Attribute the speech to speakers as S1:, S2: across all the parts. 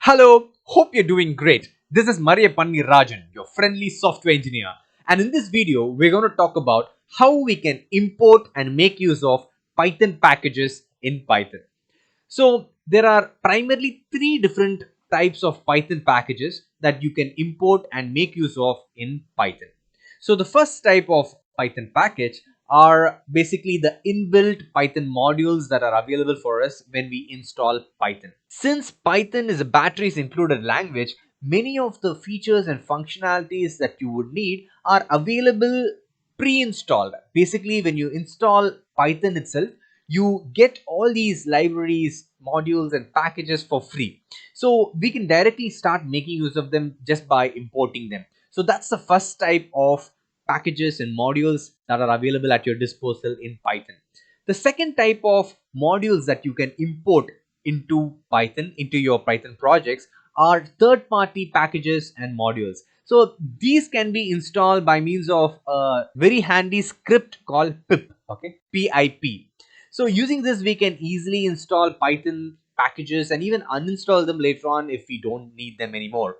S1: Hello, hope you're doing great. This is Maria Panni Rajan, your friendly software engineer. And in this video, we're going to talk about how we can import and make use of Python packages in Python. So there are primarily three different types of Python packages that you can import and make use of in Python. So the first type of Python package are basically the inbuilt Python modules that are available for us when we install Python. Since Python is a batteries included language, many of the features and functionalities that you would need are available pre-installed. Basically, when you install Python itself, you get all these libraries, modules and packages for free. So we can directly start making use of them just by importing them. So that's the first type of packages and modules that are available at your disposal in Python. The second type of modules that you can import into Python, into your Python projects, are third-party packages and modules. So these can be installed by means of a very handy script called pip, okay, pip. So using this, we can easily install Python packages and even uninstall them later on if we don't need them anymore.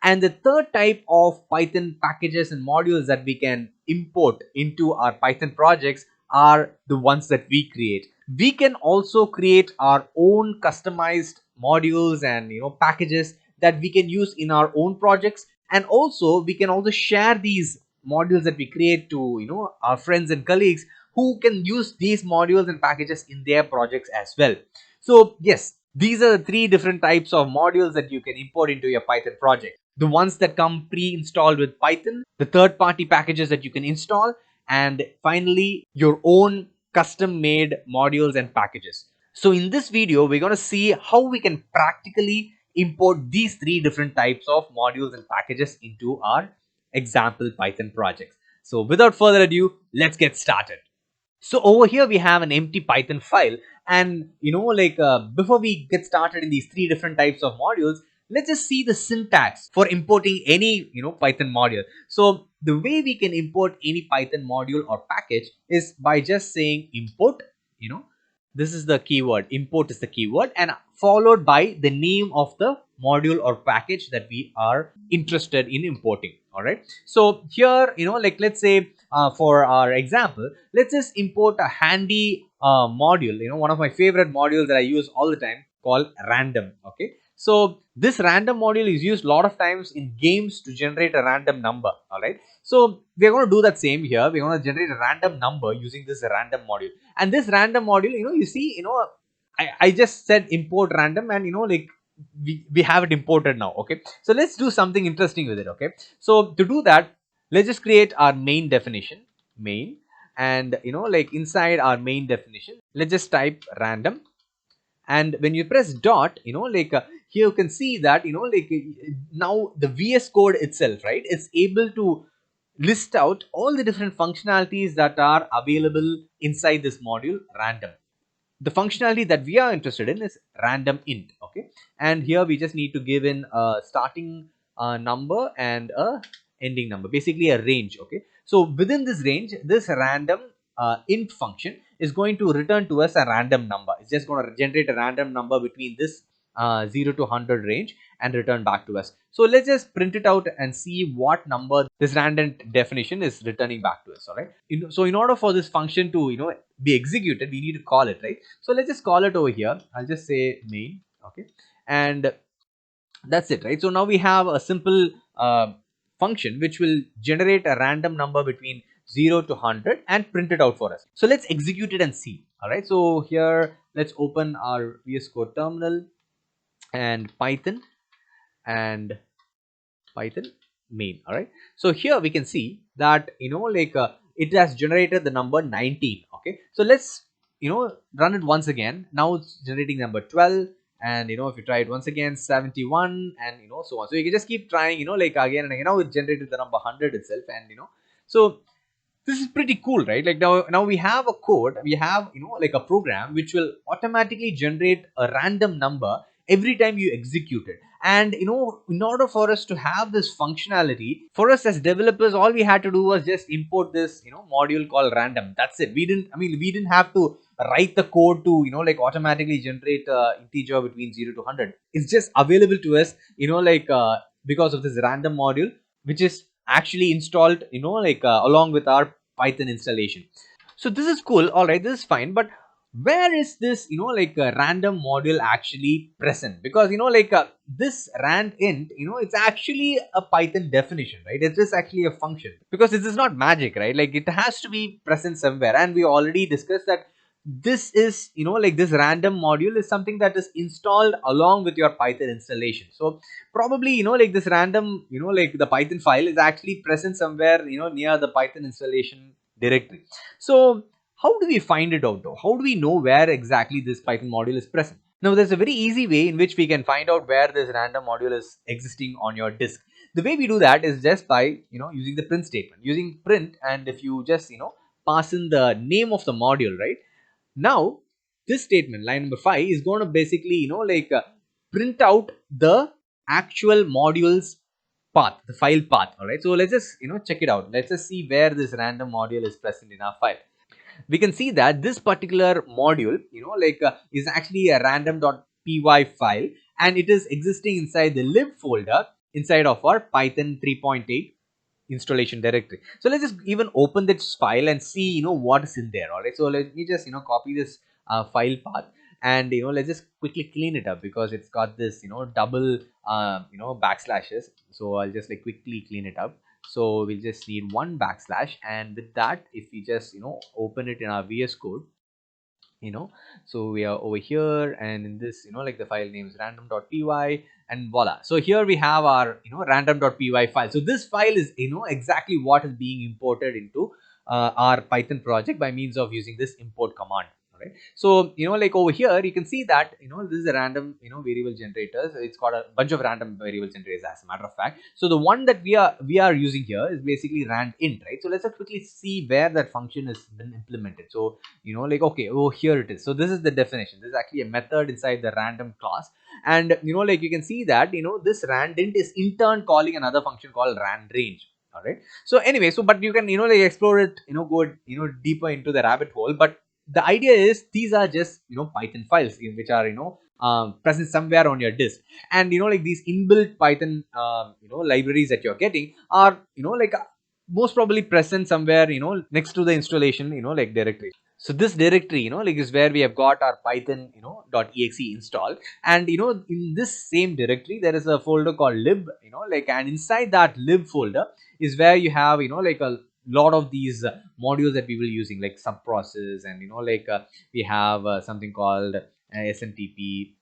S1: And the third type of Python packages and modules that we can import into our Python projects are the ones that we create. We can also create our own customized modules and packages that we can use in our own projects, and also we can also share these modules that we create to our friends and colleagues who can use these modules and packages in their projects as well. So yes, these are the three different types of modules that you can import into your Python project: the ones that come pre-installed with Python, the third-party packages that you can install, and finally your own custom made modules and packages. So in this video, we're going to see how we can practically import these three different types of modules and packages into our example Python projects. So without further ado, let's get started. So over here we have an empty Python file, and before we get started in these three different types of modules, let's just see the syntax for importing any Python module. So the way we can import any Python module or package is by just saying import. This is the keyword, import is the keyword, and followed by the name of the module or package that we are interested in importing. All right, so here let's say for our example, let's just import a handy module, one of my favorite modules that I use all the time, called random. Okay, so this random module is used a lot of times in games to generate a random number. All right, so we're going to do that same here. We're going to generate a random number using this random module. And this random module, you see, I just said import random, and we have it imported now. Okay, so let's do something interesting with it. Okay, so to do that, let's just create our main definition, main, and inside our main definition, let's just type random. And when you press dot, here you can see that now the VS code itself, right, it's able to list out all the different functionalities that are available inside this module random. The functionality that we are interested in is random int. Okay, and here we just need to give in a starting number and a ending number, basically a range. Okay, so within this range, this random int function is going to return to us a random number. It's just going to generate a random number between this 0 to 100 range and return back to us. So let's just print it out and see what number this random definition is returning back to us. All right, so in order for this function to be executed, we need to call it, right? So let's just call it over here. I'll just say main. Okay, and that's it, right? So now we have a simple function which will generate a random number between 0 to 100 and print it out for us. So let's execute it and see. All right, so here let's open our VS Code terminal and and Python main. All right, so here we can see that it has generated the number 19. Okay, so let's run it once again. Now it's generating number 12, and if you try it once again, 71, and so on. So you can just keep trying, again and again. Now it generated the number 100 itself, and so this is pretty cool, right? Like now we have a code, we have a program which will automatically generate a random number every time you execute it. And in order for us to have this functionality, for us as developers, all we had to do was just import this module called random. That's it. We didn't have to write the code to automatically generate integer between 0 to 100. It's just available to us because of this random module, which is actually installed along with our Python installation. So this is cool. All right, this is fine. But where is this a random module actually present? Because this rand int, it's actually a Python definition, right? It is actually a function, because this is not magic, right? Like, it has to be present somewhere. And we already discussed that this is this random module is something that is installed along with your Python installation. So probably this random the Python file is actually present somewhere near the Python installation directory. So how do we find it out though? How do we know where exactly this Python module is present? Now, there's a very easy way in which we can find out where this random module is existing on your disk. The way we do that is just by using the print statement, using print. And if you just pass in the name of the module, right? Now, this statement, line number 5, is going to basically, print out the actual module's path, the file path. All right. So let's just, check it out. Let's just see where this random module is present in our file. We can see that this particular module, is actually a random.py file, and it is existing inside the lib folder inside of our Python 3.8 installation directory. So let's just even open this file and see what is in there. All right, so let me just copy this file path, and let's just quickly clean it up, because it's got this double backslashes. So I'll just quickly clean it up. So we'll just need one backslash, and with that, if we just open it in our VS Code, so we are over here, and in this the file name is random.py, and voila. So here we have our random.py file. So this file is exactly what is being imported into our Python project by means of using this import command. Right. So over here you can see that this is a random variable generator. So it's got a bunch of random variable generators, as a matter of fact. So the one that we are using here is basically randint, right? So let's just quickly see where that function has been implemented. So okay, oh, here it is. So this is the definition. This is actually a method inside the random class, and you can see that this randint is in turn calling another function called randrange. All right. So anyway, so but you can explore it, go deeper into the rabbit hole. But the idea is these are just Python files which are present somewhere on your disk. And these inbuilt Python libraries that you're getting are most probably present somewhere next to the installation directory. So this directory is where we have got our Python .exe installed. And in this same directory there is a folder called lib, and inside that lib folder is where you have a lot of these modules that we will using, like subprocess, and we have something called SMTP.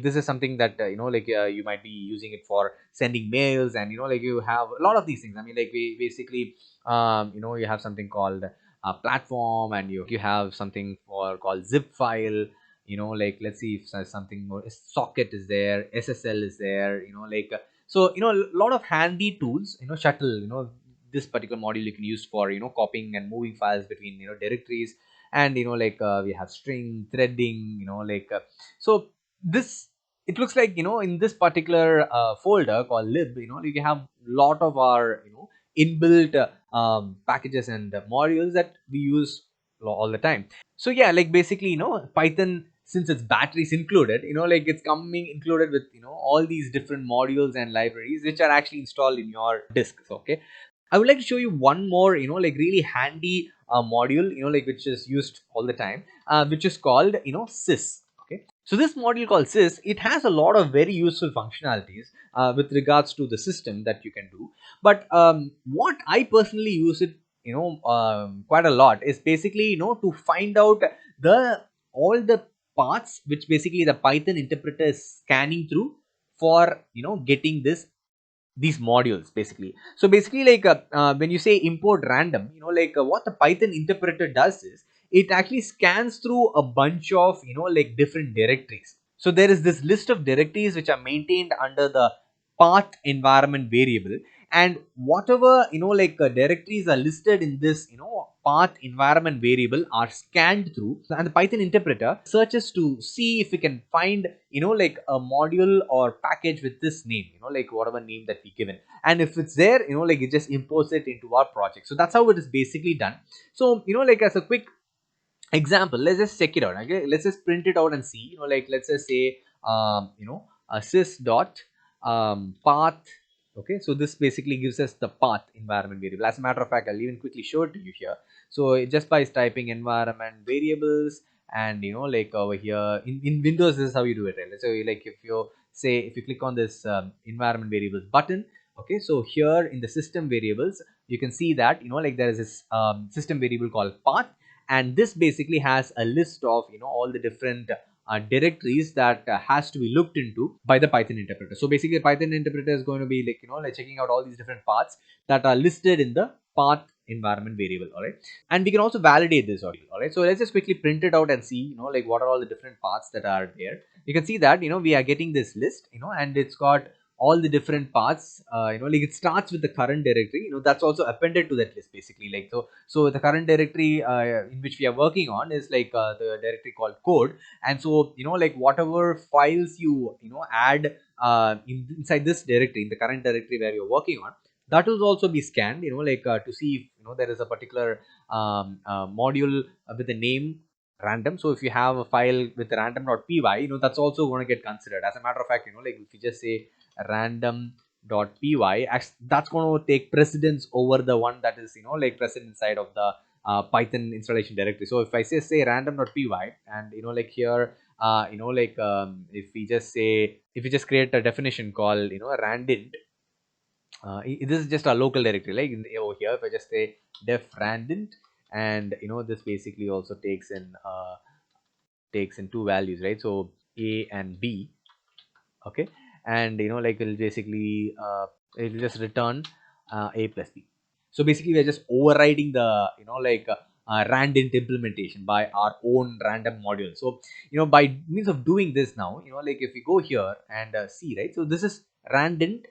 S1: This is something that you might be using it for sending mails, and you have a lot of these things. I mean, we basically you have something called platform, and you have something called zip file. Let's see if there's something more. Socket is there, SSL is there. So a lot of handy tools. Shuttle. This particular module you can use for copying and moving files between directories. And we have string threading. So this, it looks like in this particular folder called lib, you have a lot of our inbuilt packages and modules that we use all the time. So yeah, basically Python, since its batteries included, it's coming included with all these different modules and libraries which are actually installed in your disk. So, okay, I would like to show you one more really handy module which is used all the time, which is called sys. Okay, so this module called sys, it has a lot of very useful functionalities with regards to the system that you can do. But what I personally use it quite a lot is basically to find out the all the paths which basically the Python interpreter is scanning through for getting these modules basically. So basically when you say import random, what the Python interpreter does is it actually scans through a bunch of different directories. So there is this list of directories which are maintained under the path environment variable, and whatever directories are listed in this path environment variable are scanned through, and the Python interpreter searches to see if we can find a module or package with this name, whatever name that we given, and if it's there, it just imports it into our project. So that's how it is basically done. So as a quick example, let's just check it out. Okay, let's just print it out and see. Let's just say a sys.path. Okay, so this basically gives us the path environment variable. As a matter of fact, I'll even quickly show it to you here. So just by typing environment variables, and over here in Windows, this is how you do it, right? So if you say, if you click on this environment variables button, okay, so here in the system variables, you can see that there is this system variable called path, and this basically has a list of all the different directories that has to be looked into by the Python interpreter. So basically the Python interpreter is going to be checking out all these different paths that are listed in the path environment variable. All right, and we can also validate this. All right, so let's just quickly print it out and see what are all the different paths that are there. You can see that we are getting this list, and it's got all the different paths. It starts with the current directory, that's also appended to that list basically. So the current directory in which we are working on is the directory called code, and so whatever files you add inside this directory, in the current directory where you're working on, that will also be scanned, to see if there is a particular module with the name random. So if you have a file with random.py, that's also going to get considered. As a matter of fact, if you just say random.py, that's going to take precedence over the one that is present inside of the Python installation directory. So if I say random.py, and here if we just say, if we just create a definition called randint, this is just a local directory, over here if I just say def randint, and this basically also takes in two values, right? So a and b. Okay, and it'll basically it'll just return a plus b. So basically we're just overriding the randint implementation by our own random module. So by means of doing this now, if we go here and see, right, so this is randint,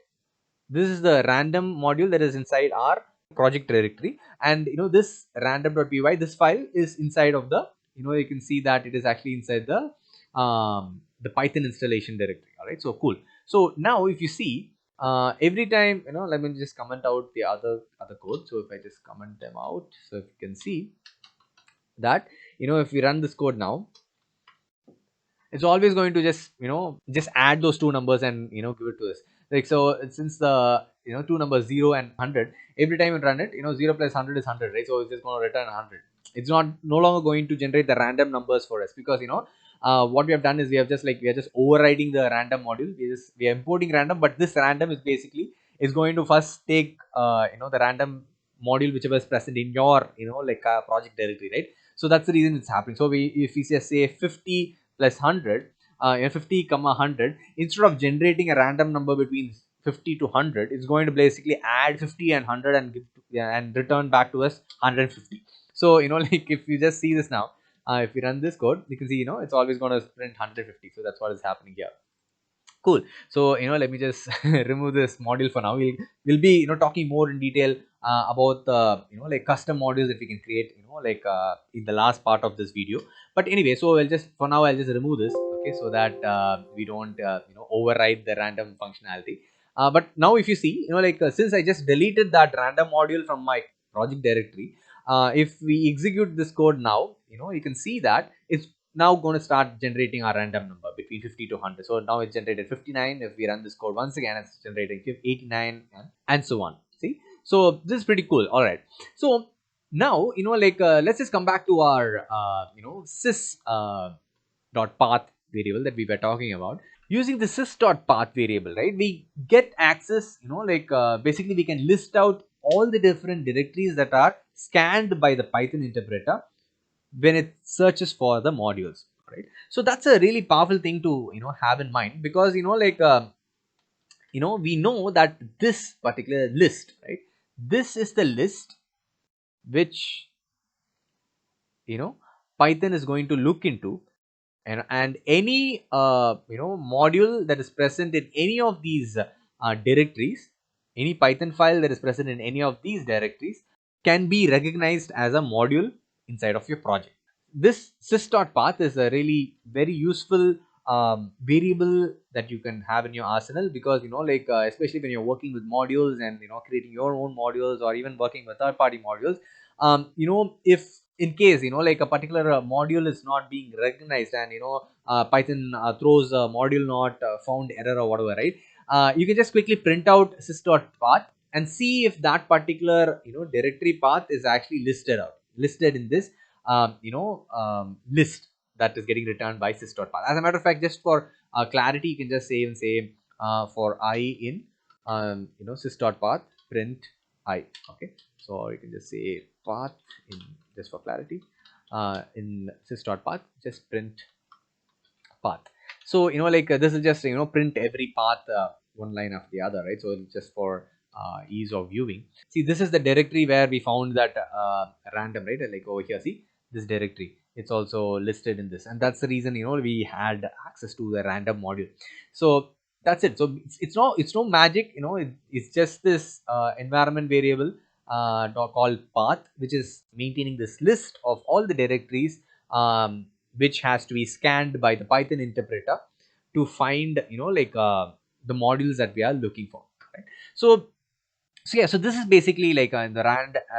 S1: this is the random module that is inside our project directory, and this random.py, this file is inside of the, you can see that it is actually inside the Python installation directory. All right, so cool. So now if you see, every time, let me just comment out the other code. So if I just comment them out, so if you can see that if we run this code now, it's always going to just add those two numbers and give it to us. So since the two numbers 0 and 100, every time you run it, 0 plus 100 is 100, right? So it's just going to return 100. It's not no longer going to generate the random numbers for us, because what we have done is we are just overriding the random module. We are importing random, but this random is basically is going to first take the random module whichever is present in your project directory, right? So that's the reason it's happening. So if we say 50 plus 100, 50 comma 100, instead of generating a random number between 50 to 100, it's going to basically add 50 and 100 and and return back to us 150. So if you just see this now, if we run this code, you can see it's always going to print 150. So that's what is happening here. Cool. So let me just remove this module for now. We'll be talking more in detail about the custom modules that we can create in the last part of this video. But anyway, so I'll just remove this, okay, so that we don't override the random functionality. But now if you see, since I just deleted that random module from my project directory, if we execute this code now, you can see that it's now going to start generating our random number between 50 to 100. So now it's generated 59. If we run this code once again, it's generating 89 and so on. See, so this is pretty cool. All right, so now let's just come back to our sys dot path variable that we were talking about. Using the sys.path variable, right, we get access, basically we can list out all the different directories that are scanned by the Python interpreter when it searches for the modules, right? So that's a really powerful thing to have in mind, because we know that this particular list, right, this is the list which Python is going to look into, and any module that is present in any of these directories, any Python file that is present in any of these directories can be recognized as a module inside of your project. This sys.path is a really very useful variable that you can have in your arsenal, because especially when you're working with modules and creating your own modules, or even working with third-party modules, if in case a particular module is not being recognized, and Python throws a module not found error or whatever, right? You can just quickly print out sys.path and see if that particular directory path is actually listed in this list that is getting returned by sys.path. As a matter of fact, just for clarity, you can just say for I in sys.path print I. Okay, so you can just say path in, just for clarity, in sys.path just print path. So this is just print every path one line after the other, right? So it's just for ease of viewing. See, this is the directory where we found that random, right? Like over here, see this directory, it's also listed in this, and that's the reason we had access to the random module. So that's it. So it's no magic, it's just this environment variable called path, which is maintaining this list of all the directories, which has to be scanned by the Python interpreter to find the modules that we are looking for, right? So yeah, so this is basically like the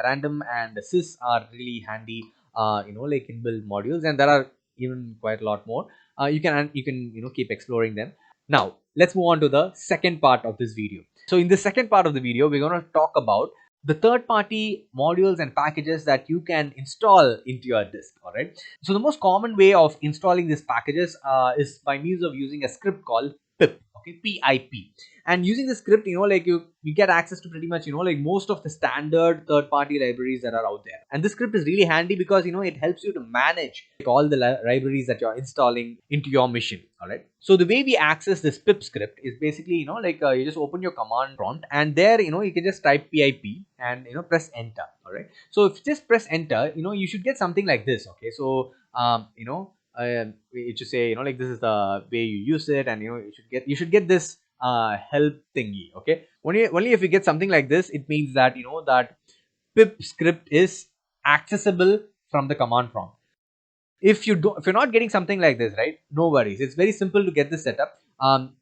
S1: random and sys are really handy like inbuilt modules, and there are even quite a lot more. You can keep exploring them. Now let's move on to the second part of this video. So in the second part of the video, we're going to talk about the third-party modules and packages that you can install into your disk. All right, so the most common way of installing these packages is by means of using a script called pip. Okay, pip. And using the script, you get access to pretty much like most of the standard third-party libraries that are out there. And this script is really handy because it helps you to manage all the libraries that you're installing into your machine. All right, so the way we access this pip script is basically you just open your command prompt, and there you can just type pip and press enter. All right, so if you just press enter, you should get something like this. Okay, so it should say like this is the way you use it, and you should get this help thingy. Okay, only if you get something like this, it means that that pip script is accessible from the command prompt. If you're not getting something like this, right, no worries, it's very simple to get this set up.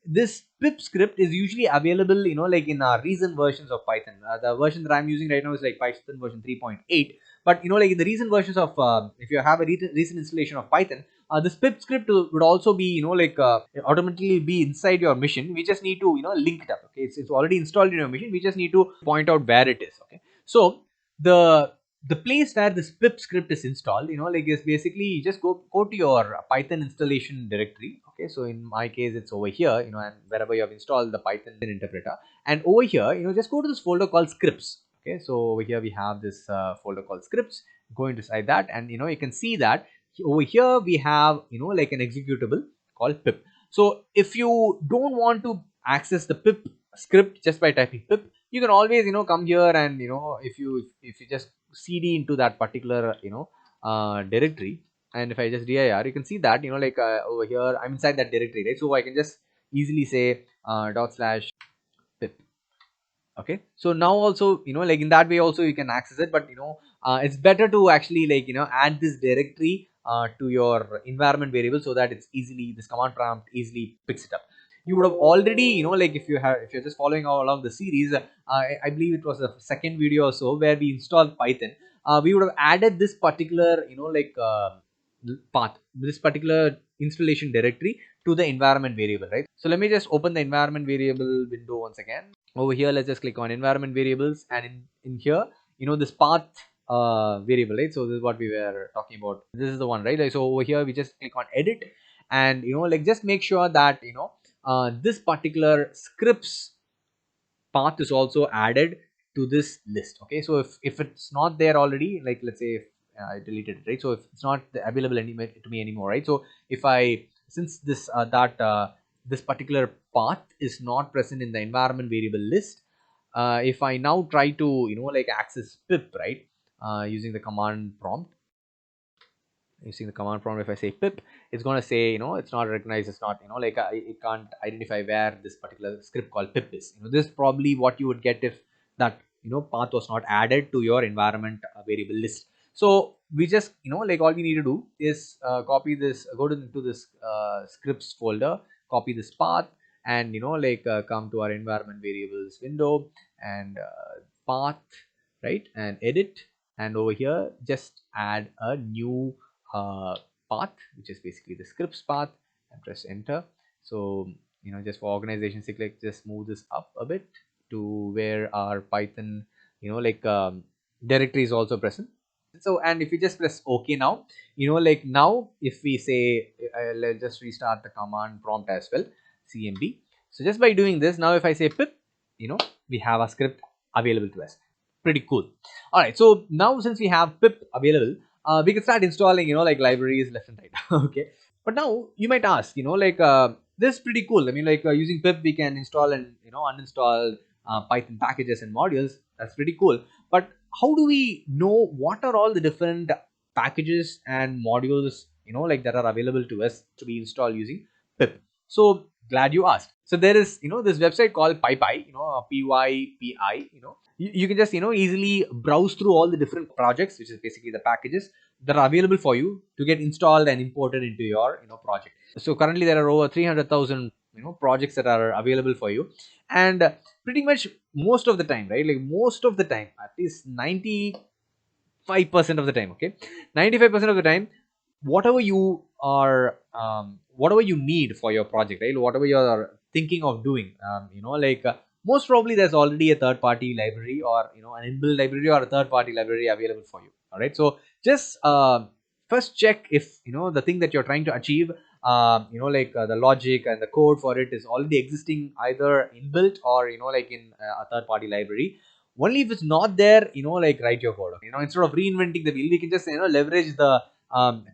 S1: This pip script is usually available like in recent versions of Python. The version that I'm using right now is like Python version 3.8, but like in the recent versions of if you have a recent installation of Python, this pip script would also be automatically be inside your machine. We just need to link it up. Okay, it's already installed in your machine, we just need to point out where it is. Okay, so the place where this pip script is installed is basically you just go to your Python installation directory. Okay, so in my case it's over here, and wherever you have installed the Python interpreter, and over here just go to this folder called scripts. Okay, so over here we have this folder called scripts. Go inside that, and you can see that over here we have like an executable called pip. So if you don't want to access the pip script just by typing pip, you can always come here, and if you just cd into that particular directory, and if I just dir, you can see that over here I'm inside that directory, right? So I can just easily say /pip. Okay, so now also like in that way also you can access it, but it's better to actually add this directory to your environment variable, so that it's easily, this command prompt easily picks it up. You would have already like if you're just following along the series, I believe it was the second video or so where we installed Python. We would have added this particular path, this particular installation directory to the environment variable, right? So let me just open the environment variable window once again. Over here, let's just click on environment variables, and in here this path variable, right? So this is what we were talking about, this is the one, right? Like, so over here we just click on edit, and just make sure that this particular scripts path is also added to this list. Okay, so if it's not there already, like let's say if I deleted it, right? So if it's not available to me anymore, right? So if I, since this this particular path is not present in the environment variable list, if I now try to access pip, right, using the command prompt, using the command prompt. If I say pip, it's going to say, it's not recognized, it's not, like it can't identify where this particular script called pip is. This is probably what you would get if that, path was not added to your environment variable list. So we just, like all we need to do is copy this, go to this scripts folder, copy this path, and like come to our environment variables window, and path, right, and edit, and over here just add a new uh, path, which is basically the scripts path, and press enter. So just for organization sake, like just move this up a bit to where our Python like directory is also present. So, and if you just press OK now, like now if we say let's just restart the command prompt as well, cmd. So just by doing this, now if I say pip, we have a script available to us. Pretty cool. All right, so now since we have pip available, we can start installing like libraries left and right. Okay, but now you might ask, like this is pretty cool. I mean, like using pip we can install and uninstall Python packages and modules. That's pretty cool. But how do we know what are all the different packages and modules like that are available to us to be installed using pip? So glad you asked. So there is this website called PyPy, PYPI. You can just easily browse through all the different projects, which is basically the packages that are available for you to get installed and imported into your project. So currently there are over 300,000 projects that are available for you, and pretty much most of the time, right, like most of the time, at least 95% of the time, okay, 95% of the time, whatever you are whatever you need for your project, right, whatever you are thinking of doing, like most probably there's already a third party library, or an inbuilt library, or a third party library available for you. All right, so just first check if the thing that you're trying to achieve, like the logic and the code for it is already existing either inbuilt or like in a third party library. Only if it's not there, like write your code. Instead of reinventing the wheel, we can just leverage the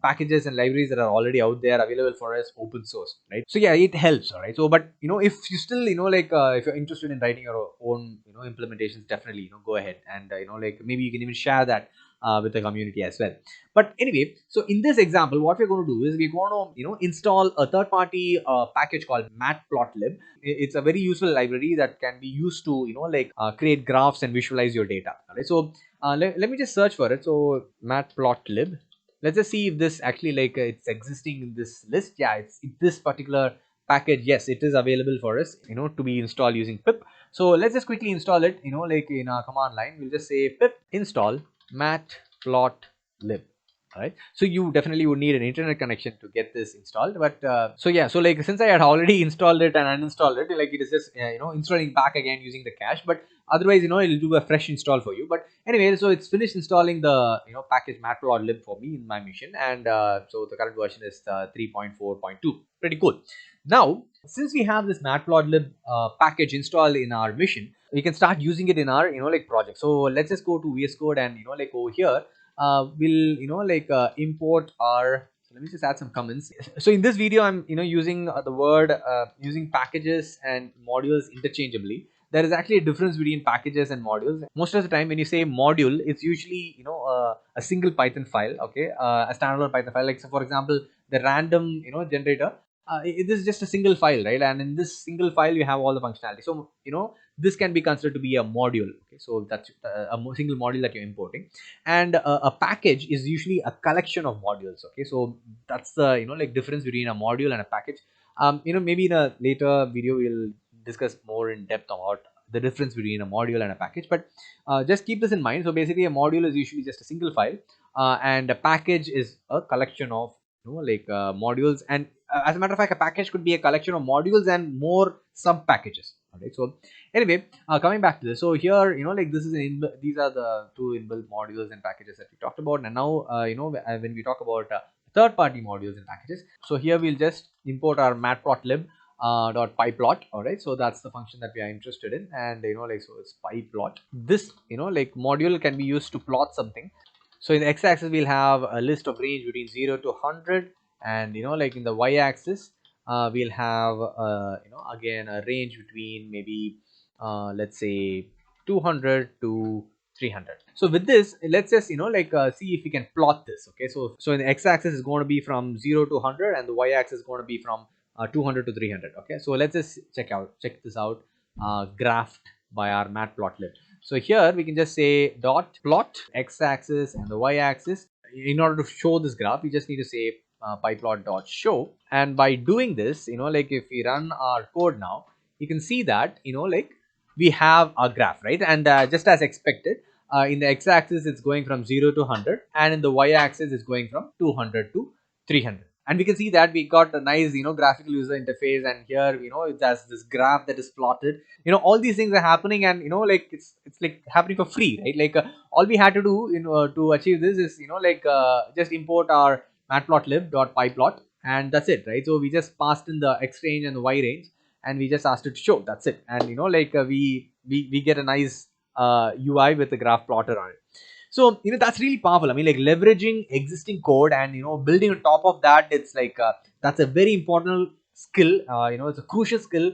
S1: packages and libraries that are already out there available for us open source, right? So yeah, it helps. All right, so but if you still like if you're interested in writing your own implementations, definitely go ahead, and like maybe you can even share that with the community as well. But anyway, so in this example, what we're going to do is we're going to install a third party package called Matplotlib. It's a very useful library that can be used to like create graphs and visualize your data. All right, so let me just search for it. So Matplotlib, let's just see if this actually like it's existing in this list. Yeah, it's this particular package. Yes, it is available for us to be installed using pip. So let's just quickly install it, like in our command line. We'll just say pip install matplotlib. All right, so you definitely would need an internet connection to get this installed, but so yeah, so like since I had already installed it and uninstalled it, like it is just installing back again using the cache, but otherwise it'll do a fresh install for you. But anyway, so it's finished installing the package matplotlib for me in my machine, and so the current version is 3.4.2. Pretty cool. Now since we have this matplotlib package installed in our machine, we can start using it in our like project. So let's just go to VS Code, and like over here we'll like import our, so let me just add some comments. So in this video I'm using the word using packages and modules interchangeably. There is actually a difference between packages and modules. Most of the time when you say module, it's usually a single Python file, okay, a standalone Python file. Like, so for example, the random generator, it is just a single file, right? And in this single file you have all the functionality. So this can be considered to be a module. Okay, so that's a single module that you're importing, and a package is usually a collection of modules. Okay, so that's the like difference between a module and a package. Maybe in a later video we'll discuss more in depth about the difference between a module and a package, but just keep this in mind. So basically a module is usually just a single file, and a package is a collection of like modules, and as a matter of fact, a package could be a collection of modules and more sub packages. All right, so anyway, coming back to this, so here like this is these are the two inbuilt modules and packages that we talked about. And now when we talk about third party modules and packages, so here we'll just import our matplotlib dot pyplot. All right, so that's the function that we are interested in, and like, so it's pyplot. This like module can be used to plot something. So in the x-axis we'll have a list of range between 0 to 100, and like in the y-axis we'll have again a range between maybe let's say 200 to 300. So with this, let's just see if we can plot this. Okay, so in the x-axis is going to be from 0 to 100, and the y-axis is going to be from 200 to 300. Okay, so let's just check this out, graphed by our Matplotlib. So here we can just say dot plot x-axis and the y-axis. In order to show this graph, we just need to say pyplot.show, and by doing this, if we run our code now, you can see that we have a graph, right? And just as expected, in the x-axis it's going from 0 to 100, and in the y-axis it's going from 200 to 300. And we can see that we got a nice graphical user interface, and here it has this graph that is plotted. All these things are happening, and it's like happening for free, right? All we had to do to achieve this is just import our matplotlib.pyplot, and that's it, right? So we just passed in the x range and the y range, and we just asked it to show. That's it. And we get a nice UI with the graph plotter on it. So that's really powerful. I mean, like, leveraging existing code and building on top of that, it's like that's a very important skill. It's a crucial skill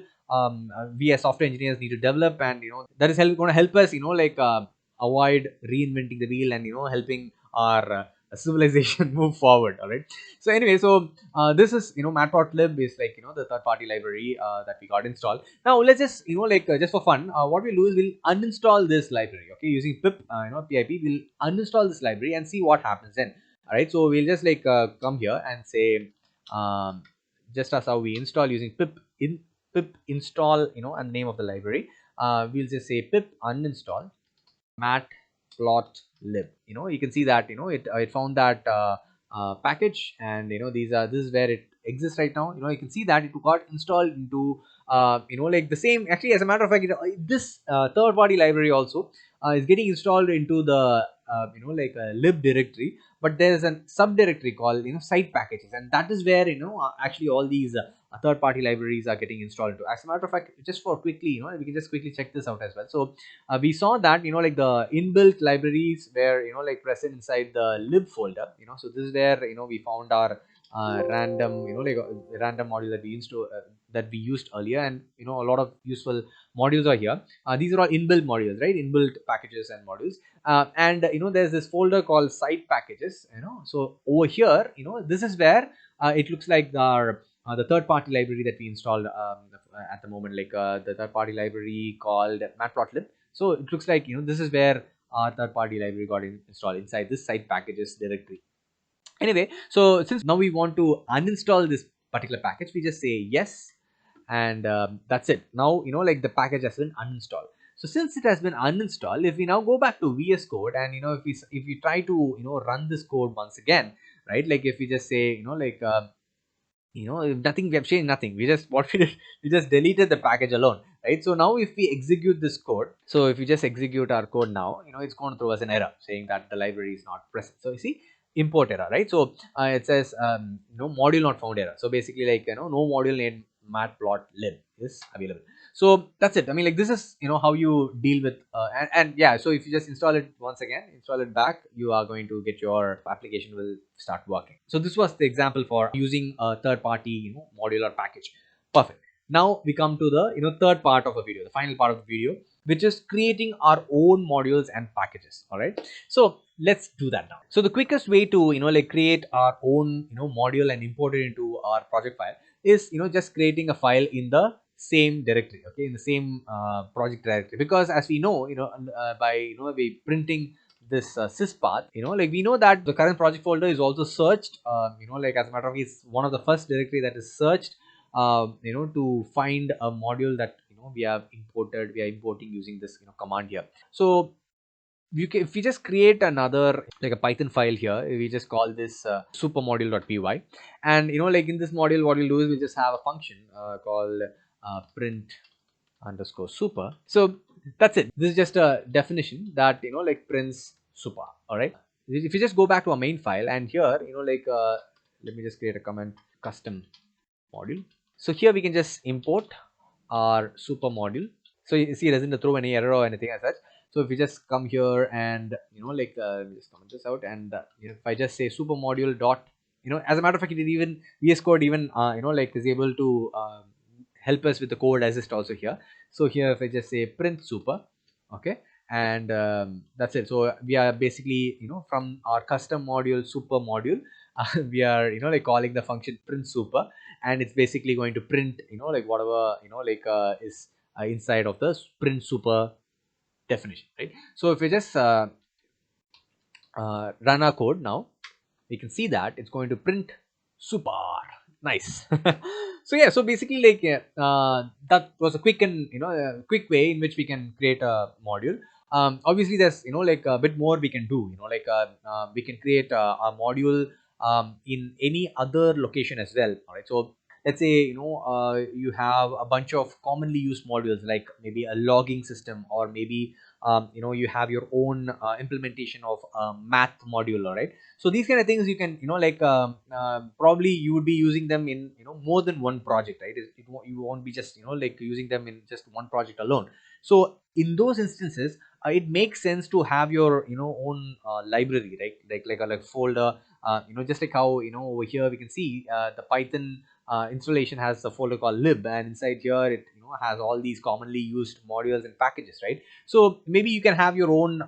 S1: we as software engineers need to develop, and that is going to help us avoid reinventing the wheel, and helping our civilization move forward. All right. So anyway, so this is Matplotlib is like the third party library that we got installed. Now let's just just for fun, what we'll do is we'll uninstall this library. Okay, using pip pip, we'll uninstall this library and see what happens then. All right, so we'll just come here and say just as how we install using pip install and the name of the library, we'll just say pip uninstall Matplotlib. You can see that it found that package, and this is where it exists right now. You can see that it got installed into like the same. Actually, as a matter of fact, this third party library also is getting installed into the lib directory, but there's a subdirectory called site packages, and that is where actually all these third party libraries are getting installed into. As a matter of fact, just for quickly, we can just quickly check this out as well. So we saw that like the inbuilt libraries were present inside the lib folder. So this is where we found our random random module that we used earlier, and a lot of useful modules are here. These are all inbuilt modules, right? Inbuilt packages and modules. And there's this folder called site packages. So over here, this is where it looks like the third party library that we installed at the moment, the third party library called Matplotlib. So it looks like this is where our third party library got installed inside this site packages directory. Anyway, so since now we want to uninstall this particular package, we just say yes, and that's it. Now the package has been uninstalled. So since it has been uninstalled, if we now go back to VS Code, and if we try to run this code once again, right? Like if we just say nothing, we have changed nothing, we just what we did, we just deleted the package alone, right? So now if we execute this code, so if we just execute our code now, it's going to throw us an error saying that the library is not present. So you see, import error, right? So it says module not found error. So basically, no module named Matplotlib is available. So that's it. I mean, like, this is how you deal with and yeah, so if you just install it once again, install it back, you are going to get your application will start working. So this was the example for using a third party modular package. Perfect. Now we come to the third part of the video, the final part of the video, which is creating our own modules and packages. All right, so let's do that now. So the quickest way to create our own module and import it into our project file is just creating a file in the same directory, okay, in the same project directory. Because as we know, by by printing this sys.path, we know that the current project folder is also searched, as a matter of fact, it's one of the first directory that is searched to find a module that we are importing using this command here. So if we just create another a Python file here, we just call this supermodule.py, and in this module, what we'll do is we'll just have a function called print underscore super. So that's it. This is just a definition that prints super. All right, if you just go back to our main file, and here let me just create a comment, custom module. So here we can just import our super module. So you see, it doesn't throw any error or anything as such. So if we just come here and just comment this out, and if I just say super module dot, as a matter of fact, it even VS Code even is able to help us with the code assist also here. So here if I just say print super, okay, and that's it. So we are basically, from our custom module super module, we are, like calling the function print super, and it's basically going to print, like whatever, is inside of the print super definition, right? So if we just run our code now, we can see that it's going to print super nice. So yeah, so basically, like, that was a quick and, quick way in which we can create a module. Obviously there's, like a bit more we can do, we can create a module in any other location as well. All right, so let's say, you have a bunch of commonly used modules, like maybe a logging system, or maybe you have your own implementation of a math module. All right, so these kind of things you can, probably you would be using them in, more than one project, right? You won't be just, like using them in just one project alone. So in those instances, it makes sense to have your, own library, right? Like folder, just like how, over here we can see the Python installation has a folder called lib, and inside here it, has all these commonly used modules and packages, right? So maybe you can have your own,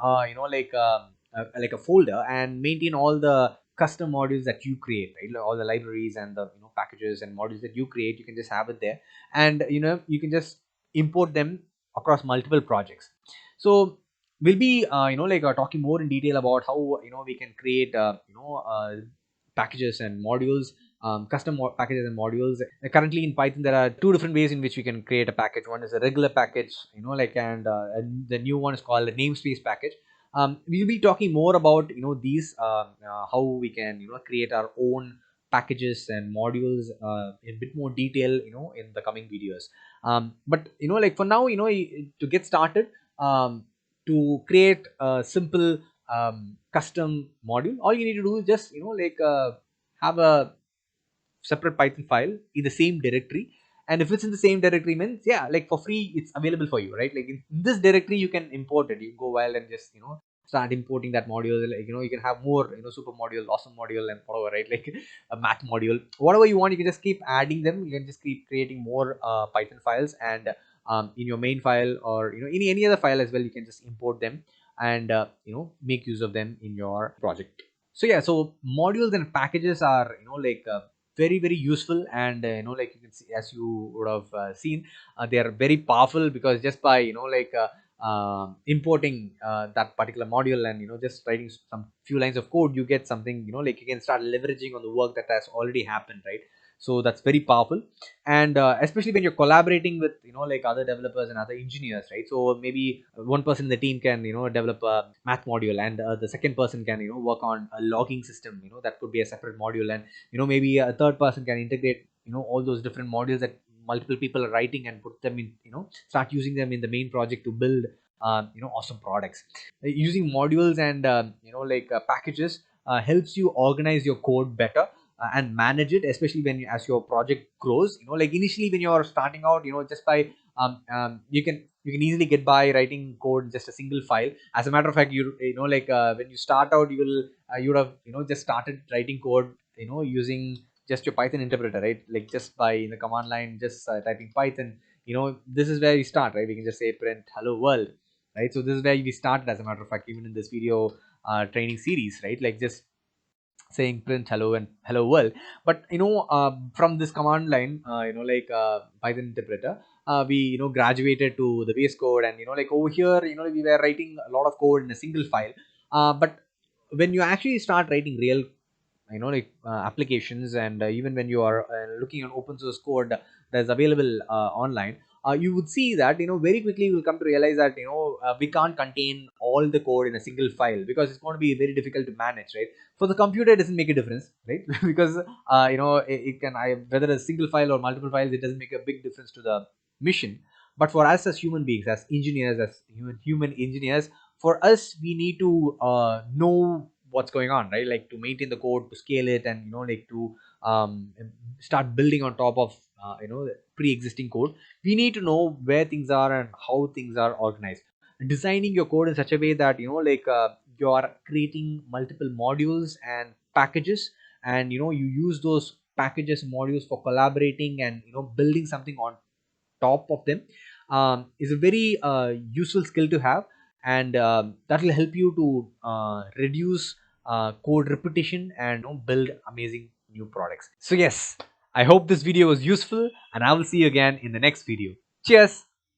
S1: like a folder, and maintain all the custom modules that you create, right? Like all the libraries and the, packages and modules that you create, you can just have it there, and you can just import them across multiple projects. So we'll be, talking more in detail about how, we can create packages and modules, packages and modules. Currently in Python, there are two different ways in which we can create a package. One is a regular package, and the new one is called a namespace package. We'll be talking more about, these, how we can, create our own packages and modules in a bit more detail, in the coming videos. But like for now, to get started, to create a simple custom module, all you need to do is just, have a separate Python file in the same directory. And if it's in the same directory, means, yeah, like for free it's available for you, right? Like in this directory you can import it. You go while and just, start importing that module. Like, you can have more, super module, awesome module, and whatever, right? Like a math module, whatever you want, you can just keep adding them. You can just keep creating more Python files, and in your main file, or, any other file as well, you can just import them, and make use of them in your project. So yeah, so modules and packages are, very very useful, and like you can see, as you would have seen, they are very powerful, because just by, importing that particular module, and, just writing some few lines of code, you get something, like you can start leveraging on the work that has already happened, right? So that's very powerful. And especially when you're collaborating with, like other developers and other engineers, right? So maybe one person in the team can, develop a math module, and the second person can, work on a logging system, that could be a separate module, and maybe a third person can integrate, all those different modules that multiple people are writing, and put them in, start using them in the main project to build awesome products. Using modules and packages helps you organize your code better, and manage it, especially when as your project grows. Like initially when you're starting out, just by you can easily get by writing code in just a single file. As a matter of fact, when you start out, you would have, just started writing code, using just your Python interpreter, right? Like just by in the command line, just typing Python. This is where we start, right? We can just say print hello world, right? So this is where we started, as a matter of fact, even in this video training series, right? Like just saying print hello and hello world. But from this command line, Python interpreter, we, graduated to the base code, and like over here, we were writing a lot of code in a single file. But when you actually start writing real, applications, and even when you are looking at open source code that's available online, you would see that, very quickly you will come to realize that, we can't contain all the code in a single file, because it's going to be very difficult to manage, right? For the computer, it doesn't make a difference, right? Because it can, whether a single file or multiple files, it doesn't make a big difference to the mission. But for us as human beings, as engineers, as human engineers, for us, we need to know what's going on, right? Like to maintain the code, to scale it, and like to start building on top of pre-existing code. We need to know where things are and how things are organized. Designing your code in such a way that, you are creating multiple modules and packages, and you use those packages, modules, for collaborating, and building something on top of them, is a very useful skill to have. and that will help you to reduce code repetition and build amazing new products. So yes, I hope this video was useful, and I will see you again in the next video. Cheers.